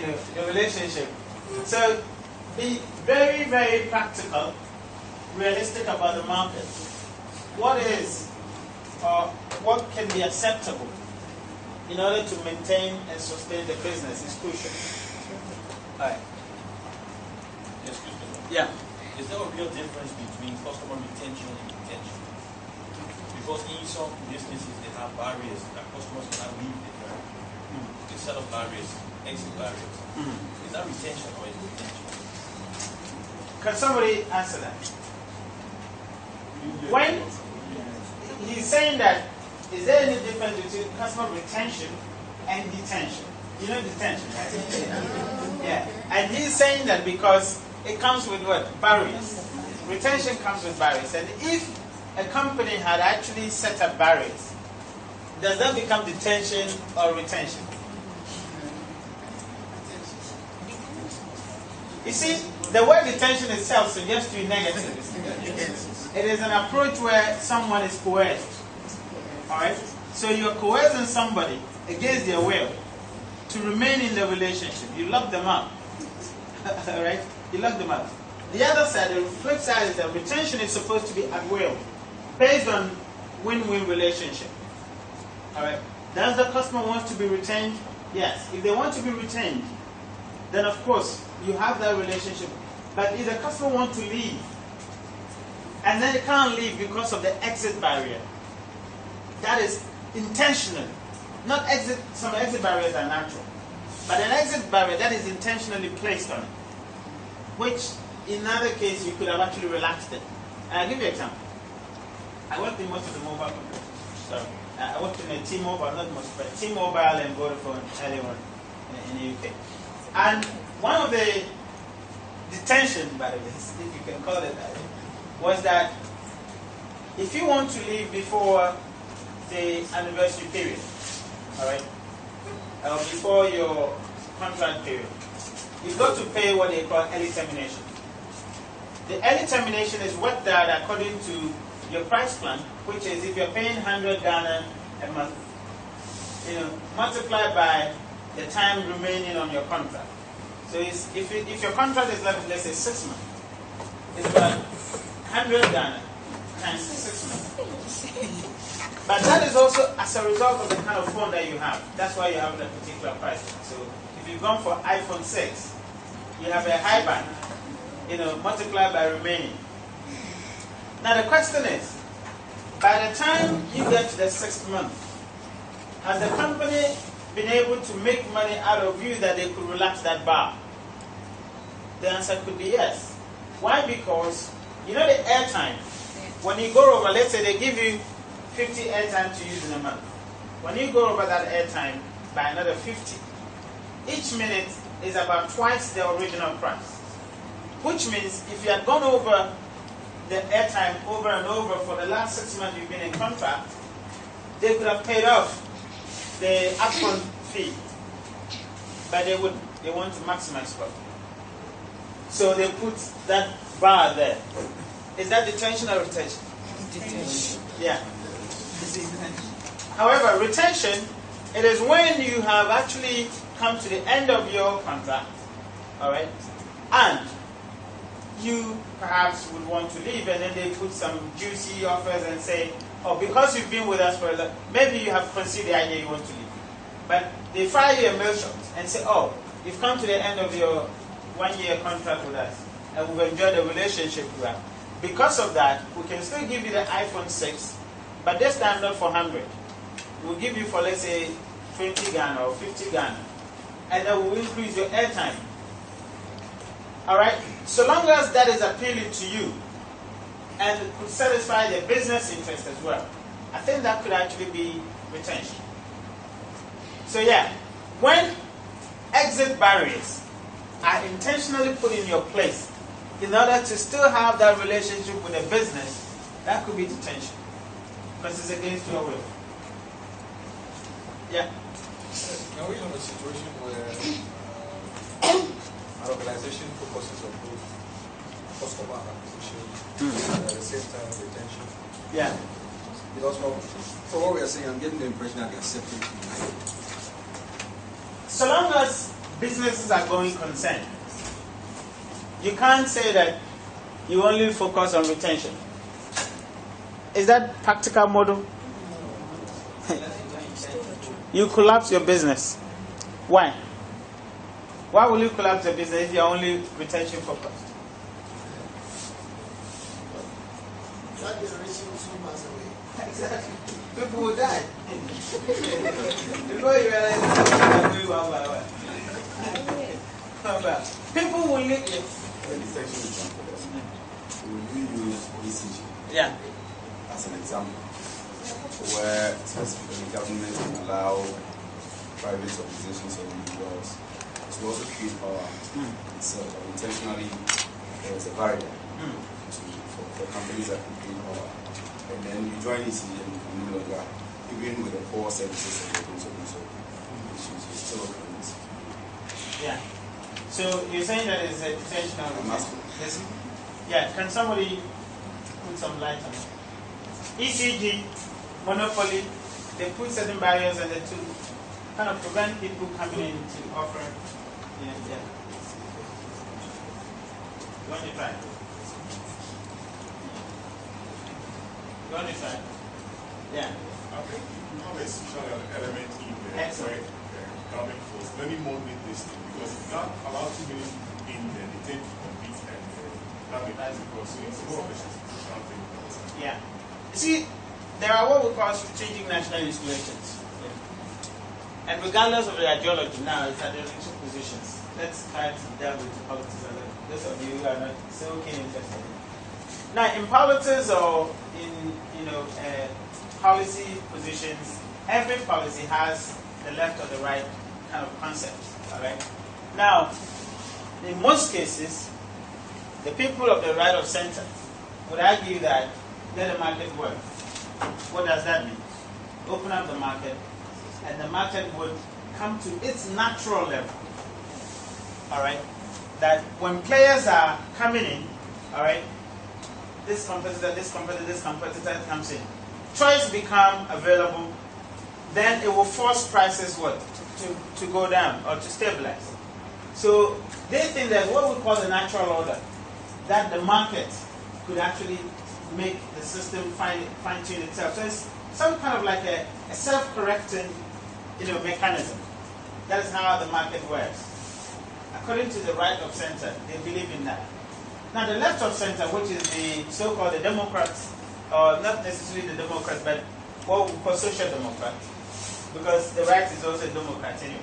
the relationship. So be very, very practical, realistic about the market. What is or what can be acceptable in order to maintain and sustain the business is crucial. All right. Yes, yeah. Is there a real difference between customer retention and retention? Because in some businesses they have barriers that customers cannot leave the firm. They set up barriers, exit barriers. Is that retention or is it retention? Can somebody answer that? When he's saying that, is there any difference between customer retention and detention? You know detention, right? Yeah. And he's saying that because it comes with what? Barriers. Retention comes with barriers. And if a company had actually set up barriers, does that become detention or retention? You see, the word detention itself suggests to you negative. It is an approach where someone is coerced. Alright? So you're coercing somebody against their will to remain in the relationship. You lock them up. Alright? You lock them up. The other side, the flip side is that retention is supposed to be at will, based on win-win relationship. Alright? Does the customer want to be retained? Yes. If they want to be retained, then of course you have that relationship. But if the customer wants to leave, and then they can't leave because of the exit barrier, that is intentional. Not exit, some exit barriers are natural. But an exit barrier that is intentionally placed on it, which in another case you could have actually relaxed it. And I'll give you an example. I worked in most of the mobile companies. So I worked in a T-Mobile, not most, but T-Mobile and Vodafone earlier on in the UK. And one of the detention, by the way, if you can call it that, was that if you want to leave before the anniversary period, all right, or before your contract period, you've got to pay what they call early termination. The early termination is worked out according to your price plan, which is if you're paying 100 Ghana a month, multiplied by the time remaining on your contract. So if your contract is left, let's say 6 months, it's about 100 Ghana times 6 months. But that is also as a result of the kind of phone that you have. That's why you have that particular price. So if you've gone for iPhone 6, you have a high band, multiplied by remaining. Now the question is, by the time you get to the 6th month, has the company been able to make money out of you that they could relax that bar? The answer could be yes. Why? Because the airtime. When you go over, let's say they give you 50 airtime to use in a month. When you go over that airtime by another 50, each minute is about twice the original price. Which means if you had gone over the airtime over and over for the last 6 months you've been in contract, they could have paid off the upfront fee. But they wouldn't. They want to maximize profit. So they put that bar there. Is that detention or retention? Detention. Yeah. However, retention, it is when you have actually come to the end of your contract, all right, and you perhaps would want to leave, and then they put some juicy offers and say, oh, because you've been with us for a long, maybe you have conceived the idea you want to leave. But they fire you a mail shot and say, oh, you've come to the end of your 1-year contract with us, and we've enjoyed the relationship we have. Because of that, we can still give you the iPhone 6, but this time not for 100. We'll give you for, let's say, 20 Ghana or 50 Ghana, and then we'll increase your airtime. All right? So long as that is appealing to you and could satisfy the business interest as well, I think that could actually be retention. So yeah, when exit barriers are intentionally put in your place in order to still have that relationship with a business, that could be detention because it's against your will. Yeah. Now we have a situation where an organization focuses on both customer acquisition and at the same time retention. Yeah. Because for what we are saying, I'm getting the impression that they are separate. So long as businesses are going concern. You can't say that you only focus on retention. Is that practical model? You collapse your business. Why? Why will you collapse your business if you're only retention focused? That generation will soon pass away. Exactly. People will die. Before you realize it's going one. People will live. When the section is done, will you use ECG Yeah. as an example, where specifically government can allow private organizations or individuals to also create power itself, and intentionally there is a barrier for companies that can create power, and then you join ECG and you can no longer, even with the poor services and the so issues, you still open ECG. Yeah. So you're saying that it's a intentional. I'm asking. Yeah. Can somebody put some light on it? ECG, monopoly, they put certain barriers on it to kind of prevent people coming in to offer. Yeah. You want to try? You want to try? Yeah. I think you have a social element in there. Excellent. Where government force many more need this thing because if not allow too many in there, they tend to compete and that becomes because so it's more of a social thing. Yeah. You see, there are what we call strategic national installations. And regardless of the ideology, now it's ideological positions. Let's try to delve into politics a little. Those of you who are not so keen interested in. Now, in politics or in policy positions, every policy has the left or the right kind of concept. All right. Now, in most cases, the people of the right of center would argue that let the market work. What does that mean? Open up the market, and the market would come to its natural level. All right. That when players are coming in, all right, this competitor comes in. Choice become available, then it will force prices what? To go down or to stabilize. So they think that what we call the natural order, that the market could actually make the system fine-tune itself. So it's some kind of like a self-correcting mechanism. That is how the market works. According to the right of center, they believe in that. Now the left of center, which is the so-called the Democrats, or not necessarily the Democrats, but what we call social democrats, because the right is also a Democrat anyway.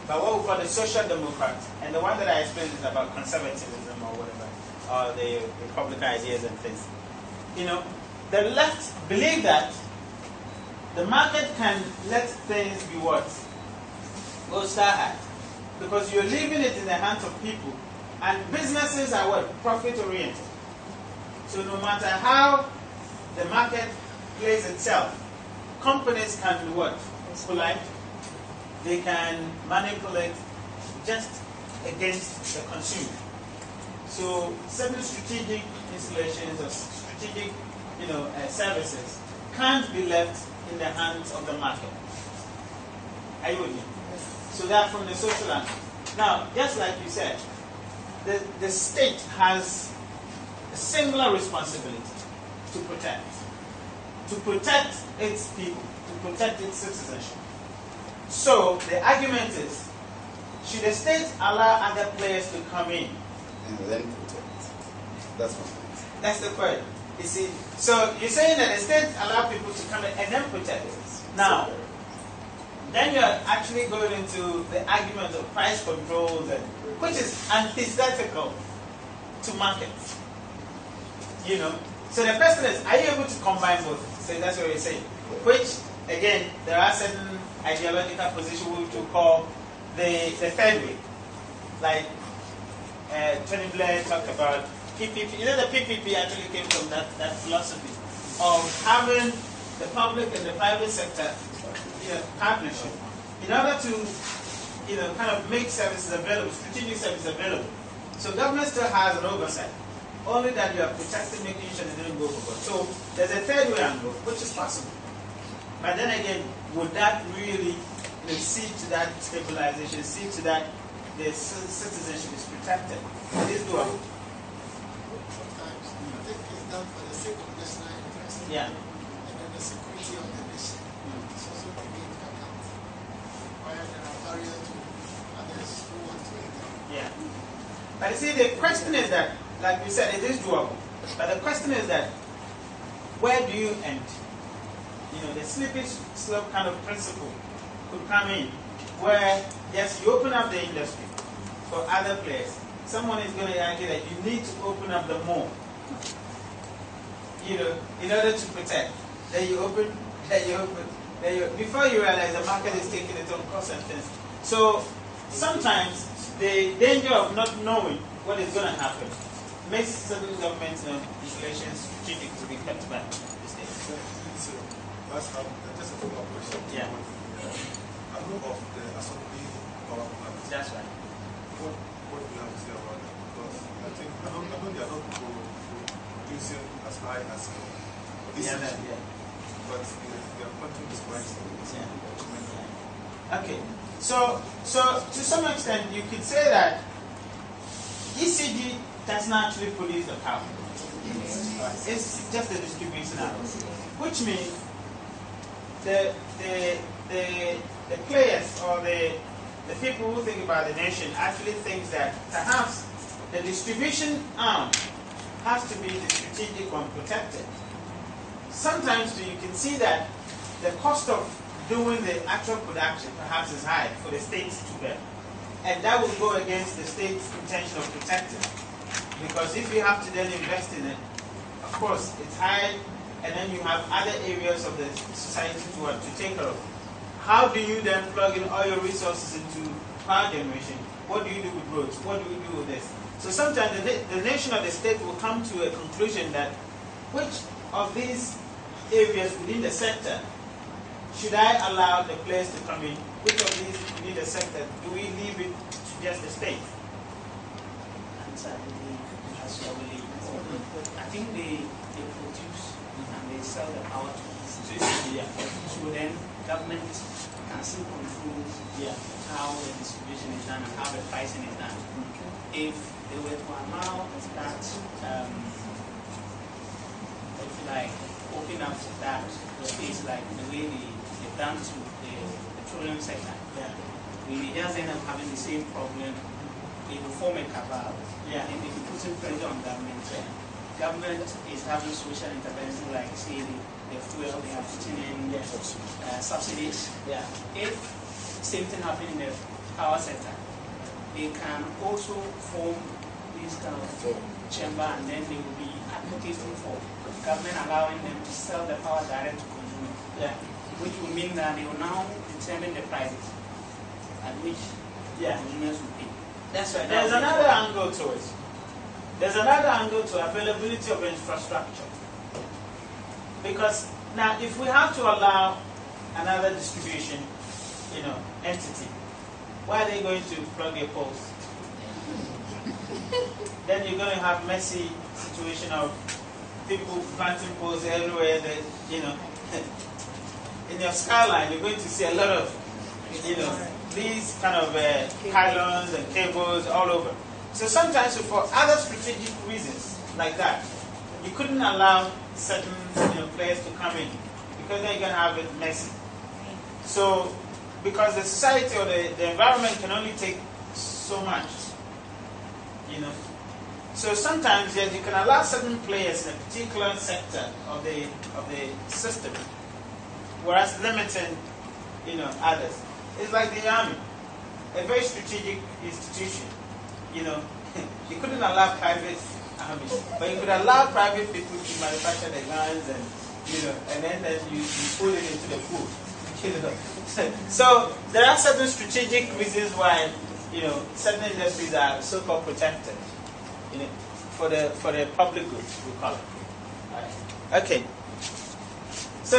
But what we call the social democrat, and the one that I explained is about conservatism or whatever, or the Republican ideas and things. The left believe that the market can let things be what? Go sky high. Because you're leaving it in the hands of people, and businesses are what? Profit-oriented. So no matter how the market plays itself, companies can do what? Polite. They can manipulate just against the consumer. So certain strategic installations or strategic, services can't be left in the hands of the market. Are you with me? So that from the social angle. Now, just like you said, the state has a singular responsibility to protect its people, to protect its citizenship. So the argument is, should the state allow other players to come in? And then protect. That's my point. That's the point. You see, so you're saying that the state allow people to come in and then protect it. Now, then you're actually going into the argument of price controls, which is antithetical to markets. So the question is, are you able to combine both? So that's what you're saying. Which, again, there are certain ideological positions which we call the third way. Like Tony Blair talked about PPP. The PPP actually came from that philosophy of having the public and the private sector partnership in order to kind of make services available, strategic services available. So government still has an oversight, only that you are protecting, making sure they don't go overboard. So there's a third way angle, which is possible. But then again, would that really see to that stabilization, see to that the citizenship is protected. It is doable. Sometimes I think it's done for the sake of national interest. Yeah. And then the security of the nation is also taken into account. While there are barriers to others who want to enter. Yeah. But you see, the question is that, like we said, it is doable. But the question is that, where do you end? You know, the slippery slope kind of principle could come in, where, yes, you open up the industry for other players. Someone is going to argue that you need to open up the more, you know, in order to protect. Then you open, before you realize the market is taking its own course and things. So sometimes the danger of not knowing what is going to happen makes certain government installations strategic to be kept back. Just a follow-up question. Yeah. I know of the assembly power plant. That's right. What do you have to say about that? Because I think I know they are not producing as high as this but they are pointing this price. Okay. So to some extent you could say that ECG does not actually produce the power. It's just a distribution arm, which means the players or the people who think about the nation actually think that perhaps the distribution arm has to be the strategic one protected. Sometimes you can see that the cost of doing the actual production perhaps is high for the states to bear. And that will go against the state's intention of protecting. Because if you have to then invest in it, of course, it's high, and then you have other areas of the society to take care of. How do you then plug in all your resources into power generation? What do you do with roads? What do you do with this? So sometimes the nation or the state will come to a conclusion that which of these areas within the sector should I allow the players to come in? Which of these within the sector do we leave it to just the state? I think they produce and they sell the power to ECG. Yeah. So then government can still control how the distribution is done and how the pricing is done. If they were to allow that, if you like, open up that space like the way they've done to the petroleum sector, we may just end up having the same problem. They will form a cabal and they will put pressure on government. Government is having social intervention like say the fuel they are putting in subsidies. If same thing happening in the power sector, they can also form this kind of chamber and then they will be advocating for government allowing them to sell the power direct to consumers. Which will mean that they will now determine the prices at which consumers will pay. That's right. There's another angle to it. There's another angle to availability of infrastructure. Because now if we have to allow another distribution, entity, where are they going to plug their poles? Then you're going to have messy situation of people planting poles everywhere that, in your skyline you're going to see a lot of, these kind of pylons and cables all over. So sometimes for other strategic reasons like that, you couldn't allow certain players to come in because then you're going to have it messy. So because the society or the environment can only take so much, So sometimes you can allow certain players in a particular sector of the system, whereas limiting others. It's like the army, a very strategic institution. You couldn't allow private armies, but you could allow private people to manufacture the guns and then you pull it into the pool. So there are certain strategic reasons why certain industries are so-called protected, for the public good, we call it. Right. Okay. So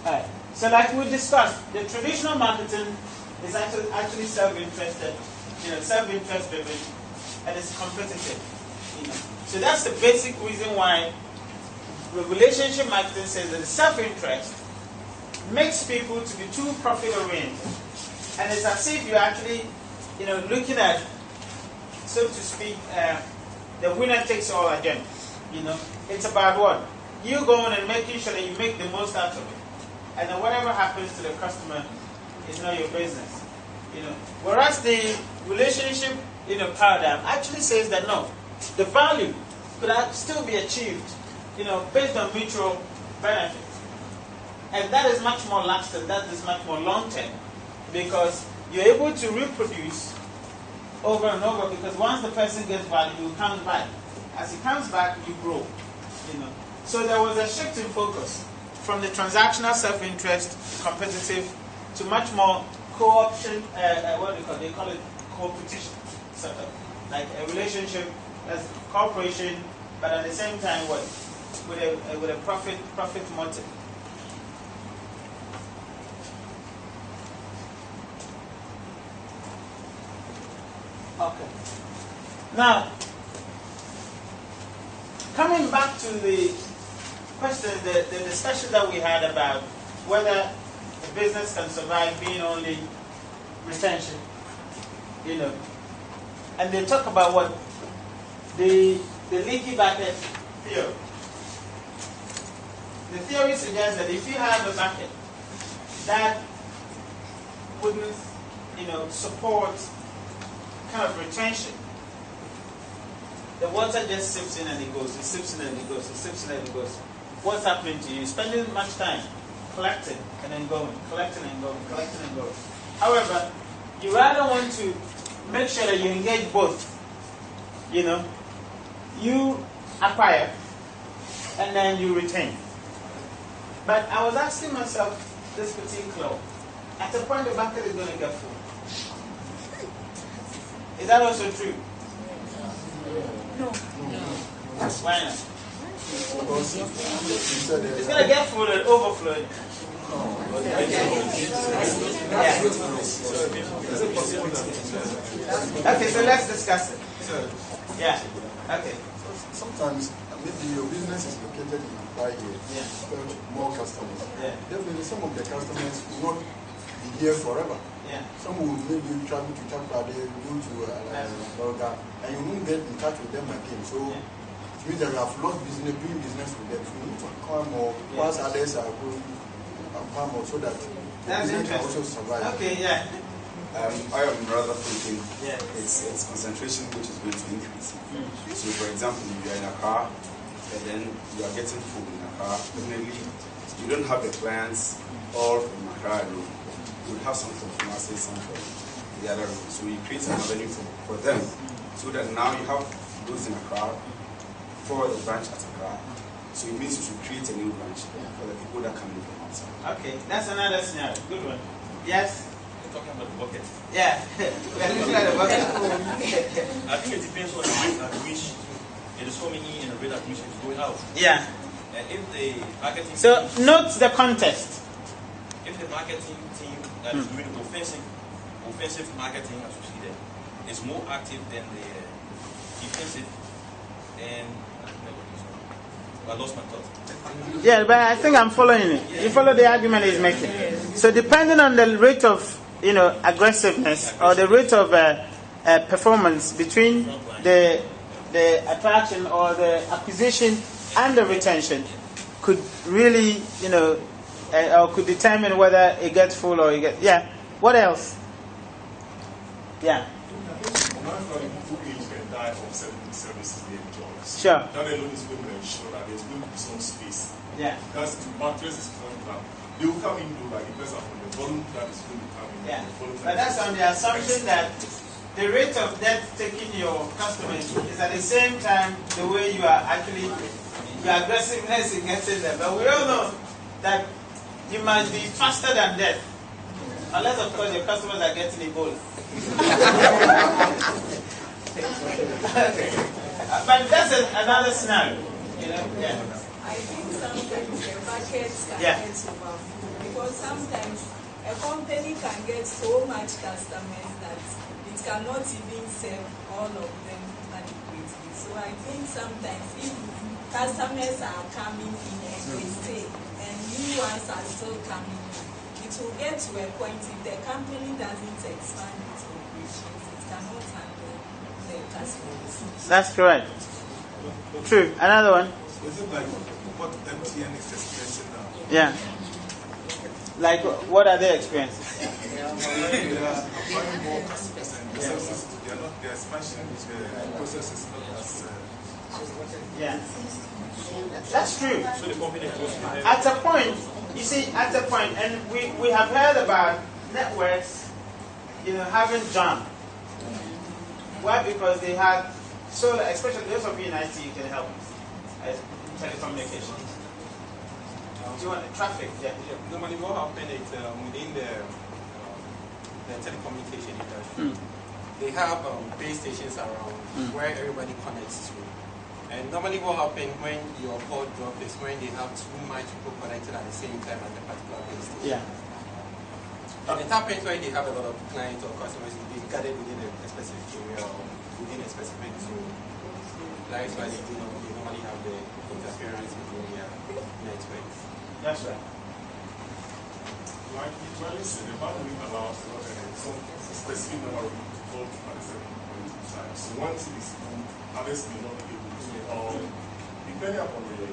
alright. So like we discussed, the traditional marketing is actually self-interested, self-interest driven, and it's competitive. So that's the basic reason why relationship marketing says that the self-interest makes people to be too profit-oriented. And it's as if you're actually, looking at, so to speak, the winner takes all agenda. It's about what? You going and making sure that you make the most out of it. And then whatever happens to the customer is not your business. Whereas the relationship, paradigm actually says that no, the value could still be achieved, based on mutual benefit. And that is much more lasting, that is much more long-term, because you're able to reproduce over and over, because once the person gets value, he comes back. As he comes back, you grow. So there was a shift in focus from the transactional self-interest, competitive, to much more co-option, they call it co-opetition, sort of. Like a relationship as cooperation, but at the same time, with a profit motive. Okay. Now, coming back to the question, the discussion that we had about whether a business can survive being only retention, and they talk about what the leaky bucket theory. The theory suggests that if you have a bucket that wouldn't, support kind of retention, the water just sips in and it goes, it sips in and it goes, it sips in and it goes. What's happening to you? You're spending much time collecting and then going, collecting and going, collecting and going. However, you rather want to make sure that you engage both. You acquire and then you retain. But I was asking myself this particular, at a point the bucket is going to get full. Is that also true? No. Why not? It's going to get full and overflow. Okay, so let's discuss it. Yeah. Okay. Sometimes maybe your business is located in Accra here, more customers. Definitely some of the customers will not be here forever. Some will maybe travel to Chapade, go to Bolga, and you won't get in touch with them again. So it means that you have lost business, doing business with them. So you need to come more once others are going to come more so that business can also survive. Okay, I am rather thinking it's concentration which is going to increase. So, for example, if you are in a car and then you are getting food in a car, definitely you don't have the clients all from Accra alone. You would have some from Kumasi, some from the other room. So you create an avenue for them, so that now you have those in Accra for the branch at Accra. So it means you should create a new branch for the people that come in from outside. Okay, that's another scenario. Good one. Yes. Talking about the bucket. Yeah, we're looking at the bucket. I think it depends on the rate at which it is coming in and the rate at which it is going out. Yeah. And if the marketing so note the context. If the marketing team that is doing offensive marketing, as you see there, is more active than the defensive, then I lost my thought. Yeah, but I think I'm following it. You follow the argument he's making. So depending on the rate of aggressiveness or the rate of performance between the attraction or the acquisition and the retention could really, or could determine whether it gets full or it gets. Yeah. What else? Yeah. Die of certain services they enjoy. Sure. That alone is going to ensure that there's going to be some space. Yeah. That's the mattress is coming back. They will come in though, like the person from the volume that is going to come in. Yeah. But that's on the assumption that the rate of debt taking your customers is at the same time the way you are actually your aggressiveness in getting them. But we all know that you must be faster than death. Unless of course your customers are getting Ebola. But that's another scenario, Yeah. I think sometimes the buckets can get overfull because sometimes a company can get so much customers that it cannot even serve all of them adequately. So I think sometimes if customers are coming in and they stay, and new ones are still coming in. It will get to a point if the company doesn't expand its operations, it cannot handle the customers. That's correct. True. Another one. Is it like what MTN is experiencing now? Yeah. Like, what are they experiencing? They are acquiring more customers and the services, they are not, their expansion process is not as... Yeah. That's true. So the company goes behind. At a point, you see, at a point, and we have heard about networks, having jam. Why? Because they had solar, especially those of you in IT, you can help. Telecommunications. Do you want traffic? Yeah. Normally, what happens is within the telecommunication industry, they have base stations around where everybody connects to. And normally, what happens when your port drop is when they have too much people connected at the same time at the particular base station. Yeah. And it happens when they have a lot of clients or customers gathered within a specific area or within a specific zone. That's why they normally have the interference between their networks. That's right. Like you clearly said, the boundary allows some specific number of people to vote at a certain point in time. So once it is full, others may not be able to. Depending upon the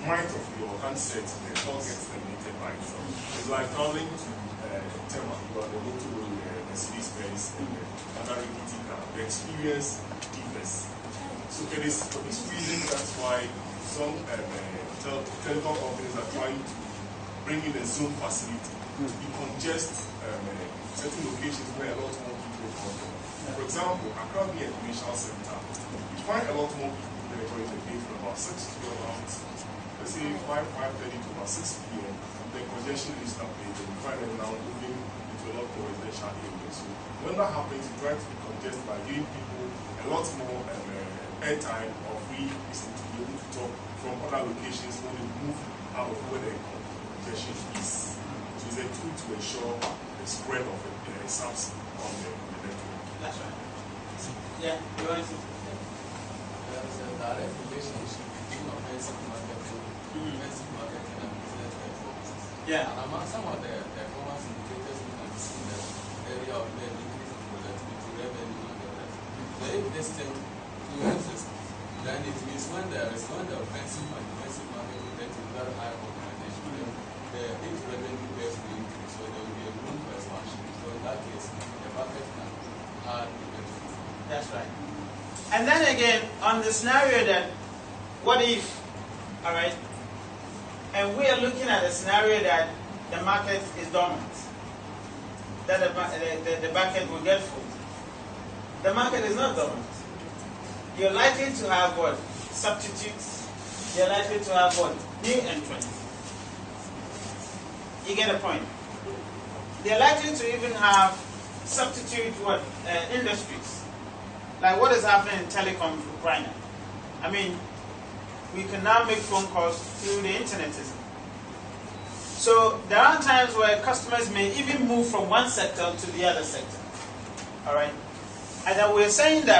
might of your handset, the call gets terminated by itself. It's like traveling to Tema, you are the motor Mercedes-Benz and another PT car. The experience differs. So it is for this reason that's why some telecom companies are trying to bring in a zone facility to decongest certain locations where a lot more people come from. For example, Accra being a commercial center, you find a lot more people there during the day from about 6 to about, let's say 5:30 to about 6 p.m. The congestion is starting, and you find them now moving into a lot more residential areas. So when that happens, you try to decongest by giving people a lot more airtime or free listening to be able to talk from other locations when they move out of where the congestion is. So it's a tool to ensure the spread of the SAPs on the network. That's right. Yeah, you want to There is a direct relationship between offensive marketing and business performance. Yeah. And among some of the performance indicators we can see in the area of the increase in productivity, revenue, and the rest. So if this thing influences, then it means when the offensive and defensive marketing get to very high organization, then the revenue gets to increase, so there will be a room for expansion. So in that case, the market can add the benefit. That's right. And then again, on the scenario that, what if, all right, and we are looking at a scenario that the market is dormant, that the market will get full. The market is not dormant. You're likely to have what? Substitutes. You're likely to have what? New entrants. You get a point. They're likely to even have substitute what? Industries. Like what is happening in telecom right now. I mean, we can now make phone calls through the internet. So there are times where customers may even move from one sector to the other sector. All right? And then we're saying that